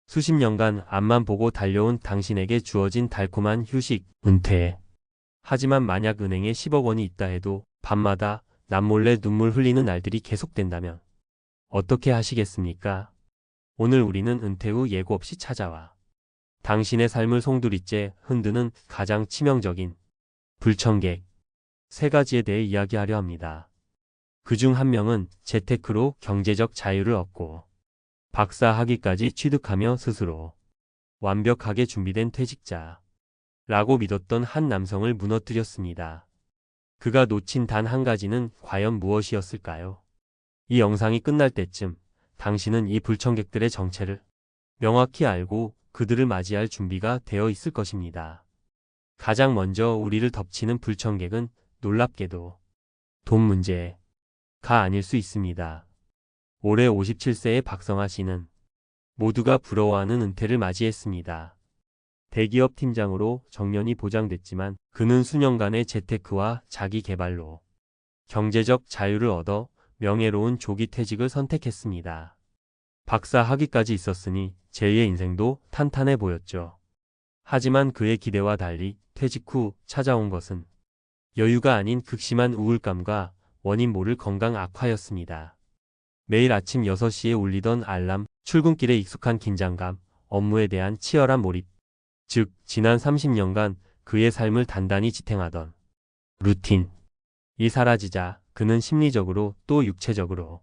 수십 년간 앞만 보고 달려온 당신에게 주어진 달콤한 휴식, 은퇴. 하지만 만약 은행에 10억 원이 있다 해도 밤마다 남몰래 눈물 흘리는 날들이 계속된다면 어떻게 하시겠습니까? 오늘 우리는 은퇴 후 예고 없이 찾아와 당신의 삶을 송두리째 흔드는 가장 치명적인 불청객 세 가지에 대해 이야기하려 합니다. 그중 한 명은 재테크로 경제적 자유를 얻고 박사 학위까지 취득하며 스스로 완벽하게 준비된 퇴직자라고 믿었던 한 남성을 무너뜨렸습니다. 그가 놓친 단 한 가지는 과연 무엇이었을까요? 이 영상이 끝날 때쯤 당신은 이 불청객들의 정체를 명확히 알고 그들을 맞이할 준비가 되어 있을 것입니다. 가장 먼저 우리를 덮치는 불청객은 놀랍게도 돈 문제가 아닐 수 있습니다. 올해 57세의 박성아 씨는 모두가 부러워하는 은퇴를 맞이했습니다. 대기업 팀장으로 정년이 보장됐지만 그는 수년간의 재테크와 자기 개발로 경제적 자유를 얻어 명예로운 조기 퇴직을 선택했습니다. 박사 학위까지 있었으니 제2의 인생도 탄탄해 보였죠. 하지만 그의 기대와 달리 퇴직 후 찾아온 것은 여유가 아닌 극심한 우울감과 원인 모를 건강 악화였습니다. 매일 아침 6시에 울리던 알람, 출근길에 익숙한 긴장감, 업무에 대한 치열한 몰입, 즉 지난 30년간 그의 삶을 단단히 지탱하던 루틴이 사라지자 그는 심리적으로 또 육체적으로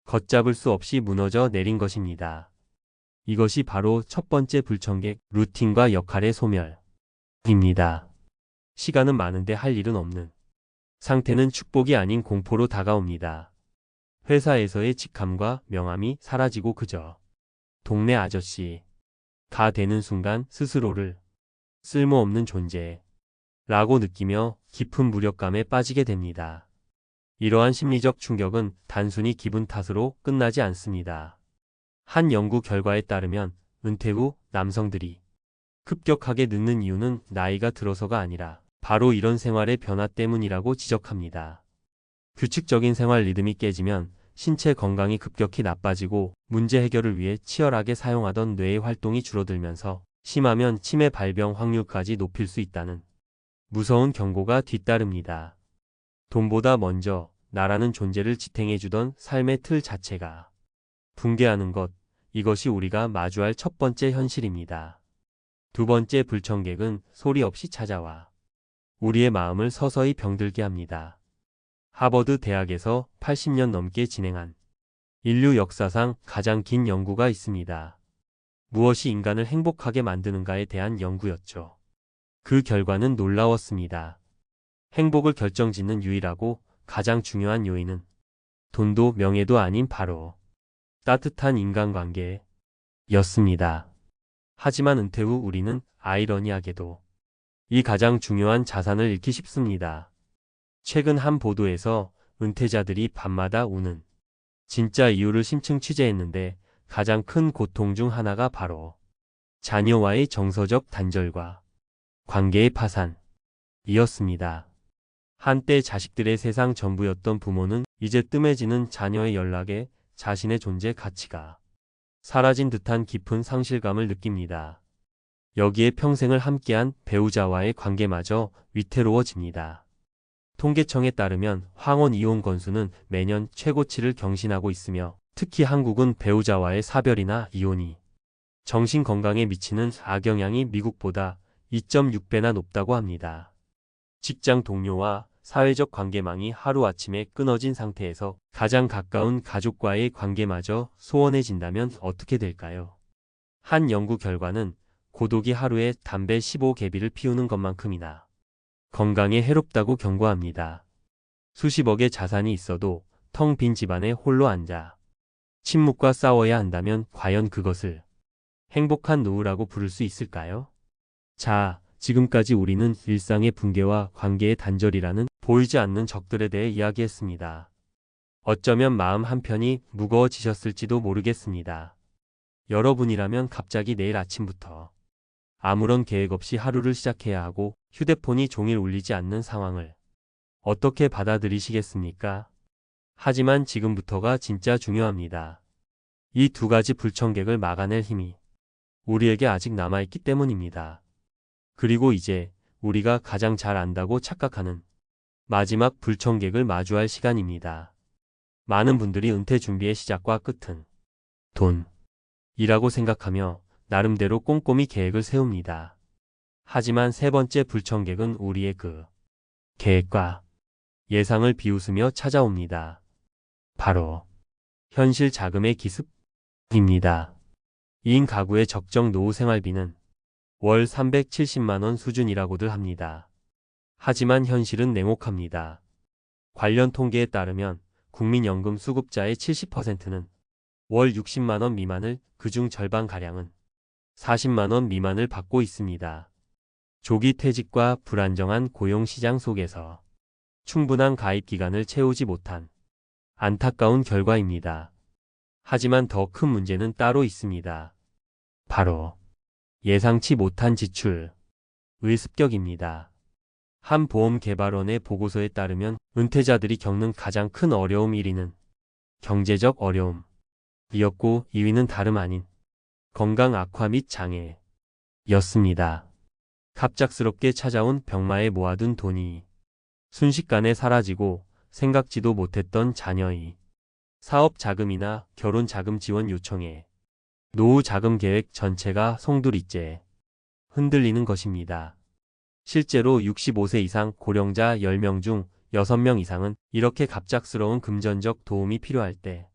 걷잡을 수 없이 무너져 내린 것입니다. 이것이 바로 첫 번째 불청객, 루틴과 역할의 소멸입니다. 시간은 많은데 할 일은 없는 상태는 축복이 아닌 공포로 다가옵니다. 회사에서의 직함과 명함이 사라지고 그저 동네 아저씨가 되는 순간 스스로를 쓸모없는 존재라고 느끼며 깊은 무력감에 빠지게 됩니다. 이러한 심리적 충격은 단순히 기분 탓으로 끝나지 않습니다. 한 연구 결과에 따르면 은퇴 후 남성들이 급격하게 늙는 이유는 나이가 들어서가 아니라 바로 이런 생활의 변화 때문이라고 지적합니다. 규칙적인 생활 리듬이 깨지면 신체 건강이 급격히 나빠지고 문제 해결을 위해 치열하게 사용하던 뇌의 활동이 줄어들면서 심하면 치매 발병 확률까지 높일 수 있다는 무서운 경고가 뒤따릅니다. 돈보다 먼저 나라는 존재를 지탱해주던 삶의 틀 자체가 붕괴하는 것, 이것이 우리가 마주할 첫 번째 현실입니다. 두 번째 불청객은 소리 없이 찾아와 우리의 마음을 서서히 병들게 합니다. 하버드 대학에서 80년 넘게 진행한 인류 역사상 가장 긴 연구가 있습니다. 무엇이 인간을 행복하게 만드는가에 대한 연구였죠. 그 결과는 놀라웠습니다. 행복을 결정짓는 유일하고 가장 중요한 요인은 돈도 명예도 아닌 바로 따뜻한 인간관계였습니다. 하지만 은퇴 후 우리는 아이러니하게도 이 가장 중요한 자산을 잃기 쉽습니다. 최근 한 보도에서 은퇴자들이 밤마다 우는 진짜 이유를 심층 취재했는데 가장 큰 고통 중 하나가 바로 자녀와의 정서적 단절과 관계의 파산이었습니다. 한때 자식들의 세상 전부였던 부모는 이제 뜸해지는 자녀의 연락에 자신의 존재 가치가 사라진 듯한 깊은 상실감을 느낍니다. 여기에 평생을 함께한 배우자와의 관계마저 위태로워집니다. 통계청에 따르면 황혼 이혼 건수는 매년 최고치를 경신하고 있으며 특히 한국은 배우자와의 사별이나 이혼이 정신 건강에 미치는 악영향이 미국보다 2.6배나 높다고 합니다. 직장 동료와 사회적 관계망이 하루아침에 끊어진 상태에서 가장 가까운 가족과의 관계마저 소원해진다면 어떻게 될까요? 한 연구 결과는 고독이 하루에 담배 15개비를 피우는 것만큼이나 건강에 해롭다고 경고합니다. 수십억의 자산이 있어도 텅 빈 집안에 홀로 앉아 침묵과 싸워야 한다면 과연 그것을 행복한 노후라고 부를 수 있을까요? 자, 지금까지 우리는 일상의 붕괴와 관계의 단절이라는 보이지 않는 적들에 대해 이야기했습니다. 어쩌면 마음 한편이 무거워지셨을지도 모르겠습니다. 여러분이라면 갑자기 내일 아침부터 아무런 계획 없이 하루를 시작해야 하고 휴대폰이 종일 울리지 않는 상황을 어떻게 받아들이시겠습니까? 하지만 지금부터가 진짜 중요합니다. 이 두 가지 불청객을 막아낼 힘이 우리에게 아직 남아있기 때문입니다. 그리고 이제 우리가 가장 잘 안다고 착각하는 마지막 불청객을 마주할 시간입니다. 많은 분들이 은퇴 준비의 시작과 끝은 돈이라고 생각하며 나름대로 꼼꼼히 계획을 세웁니다. 하지만 세 번째 불청객은 우리의 그 계획과 예상을 비웃으며 찾아옵니다. 바로 현실 자금의 기습입니다. 2인 가구의 적정 노후 생활비는 월 370만 원 수준이라고들 합니다. 하지만 현실은 냉혹합니다. 관련 통계에 따르면 국민연금 수급자의 70%는 월 60만 원 미만을, 그중 절반가량은 40만 원 미만을 받고 있습니다. 조기 퇴직과 불안정한 고용시장 속에서 충분한 가입 기간을 채우지 못한 안타까운 결과입니다. 하지만 더 큰 문제는 따로 있습니다. 바로 예상치 못한 지출의 습격입니다. 한 보험개발원의 보고서에 따르면 은퇴자들이 겪는 가장 큰 어려움 1위는 경제적 어려움이었고 2위는 다름 아닌 건강 악화 및 장애였습니다. 갑작스럽게 찾아온 병마에 모아둔 돈이 순식간에 사라지고 생각지도 못했던 자녀의 사업 자금이나 결혼 자금 지원 요청에 노후 자금 계획 전체가 송두리째 흔들리는 것입니다. 실제로 65세 이상 고령자 10명 중 6명 이상은 이렇게 갑작스러운 금전적 도움이 필요할 때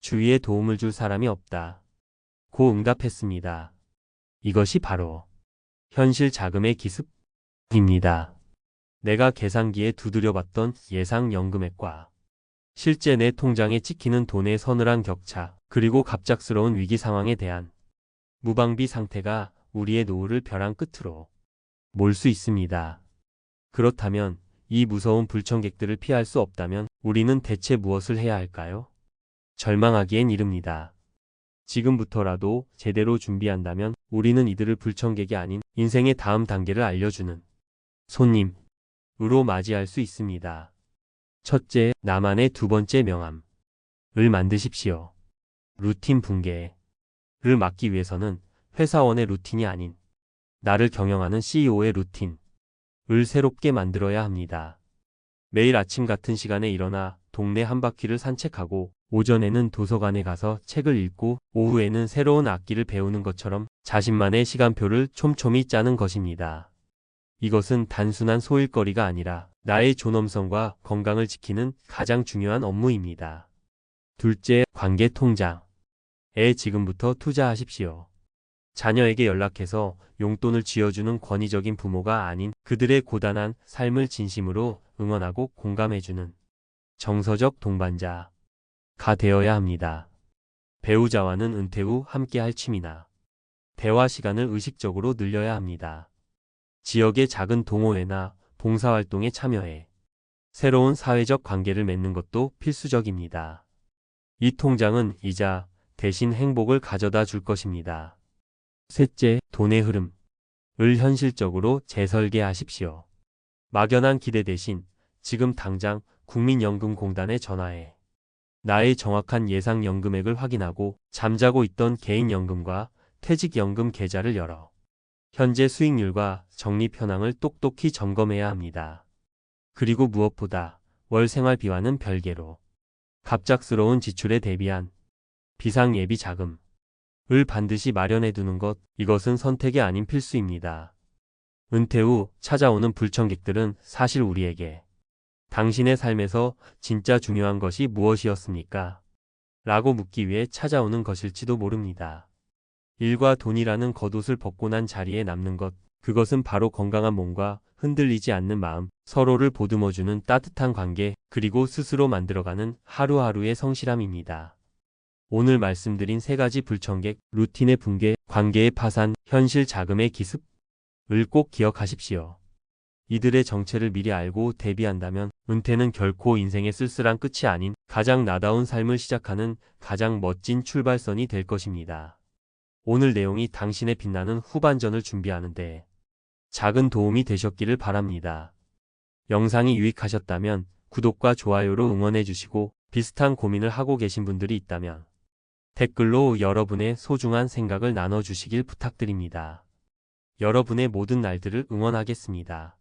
주위에 도움을 줄 사람이 없다 고 응답했습니다. 이것이 바로 현실 자금의 기습입니다. 내가 계산기에 두드려봤던 예상 연금액과 실제 내 통장에 찍히는 돈의 서늘한 격차, 그리고 갑작스러운 위기 상황에 대한 무방비 상태가 우리의 노후를 벼랑 끝으로 몰 수 있습니다. 그렇다면 이 무서운 불청객들을 피할 수 없다면 우리는 대체 무엇을 해야 할까요? 절망하기엔 이릅니다. 지금부터라도 제대로 준비한다면 우리는 이들을 불청객이 아닌 인생의 다음 단계를 알려주는 손님으로 맞이할 수 있습니다. 첫째, 나만의 두 번째 명함을 만드십시오. 루틴 붕괴를 막기 위해서는 회사원의 루틴이 아닌 나를 경영하는 CEO의 루틴을 새롭게 만들어야 합니다. 매일 아침 같은 시간에 일어나 동네 한 바퀴를 산책하고 오전에는 도서관에 가서 책을 읽고 오후에는 새로운 악기를 배우는 것처럼 자신만의 시간표를 촘촘히 짜는 것입니다. 이것은 단순한 소일거리가 아니라 나의 존엄성과 건강을 지키는 가장 중요한 업무입니다. 둘째, 관계 통장에 지금부터 투자하십시오. 자녀에게 연락해서 용돈을 쥐어주는 권위적인 부모가 아닌 그들의 고단한 삶을 진심으로 응원하고 공감해주는 정서적 동반자가 되어야 합니다. 배우자와는 은퇴 후 함께할 취미나 대화 시간을 의식적으로 늘려야 합니다. 지역의 작은 동호회나 봉사활동에 참여해 새로운 사회적 관계를 맺는 것도 필수적입니다. 이 통장은 이자 대신 행복을 가져다 줄 것입니다. 셋째, 돈의 흐름을 현실적으로 재설계하십시오. 막연한 기대 대신 지금 당장 국민연금공단에 전화해 나의 정확한 예상 연금액을 확인하고 잠자고 있던 개인연금과 퇴직연금 계좌를 열어 현재 수익률과 적립 현황을 똑똑히 점검해야 합니다. 그리고 무엇보다 월 생활비와는 별개로 갑작스러운 지출에 대비한 비상예비 자금을 반드시 마련해 두는 것, 이것은 선택이 아닌 필수입니다. 은퇴 후 찾아오는 불청객들은 사실 우리에게 당신의 삶에서 진짜 중요한 것이 무엇이었습니까? 라고 묻기 위해 찾아오는 것일지도 모릅니다. 일과 돈이라는 겉옷을 벗고 난 자리에 남는 것, 그것은 바로 건강한 몸과 흔들리지 않는 마음, 서로를 보듬어주는 따뜻한 관계, 그리고 스스로 만들어가는 하루하루의 성실함입니다. 오늘 말씀드린 세 가지 불청객, 루틴의 붕괴, 관계의 파산, 현실 자금의 기습을 꼭 기억하십시오. 이들의 정체를 미리 알고 대비한다면 은퇴는 결코 인생의 쓸쓸한 끝이 아닌 가장 나다운 삶을 시작하는 가장 멋진 출발선이 될 것입니다. 오늘 내용이 당신의 빛나는 후반전을 준비하는데 작은 도움이 되셨기를 바랍니다. 영상이 유익하셨다면 구독과 좋아요로 응원해 주시고 비슷한 고민을 하고 계신 분들이 있다면 댓글로 여러분의 소중한 생각을 나눠주시길 부탁드립니다. 여러분의 모든 날들을 응원하겠습니다.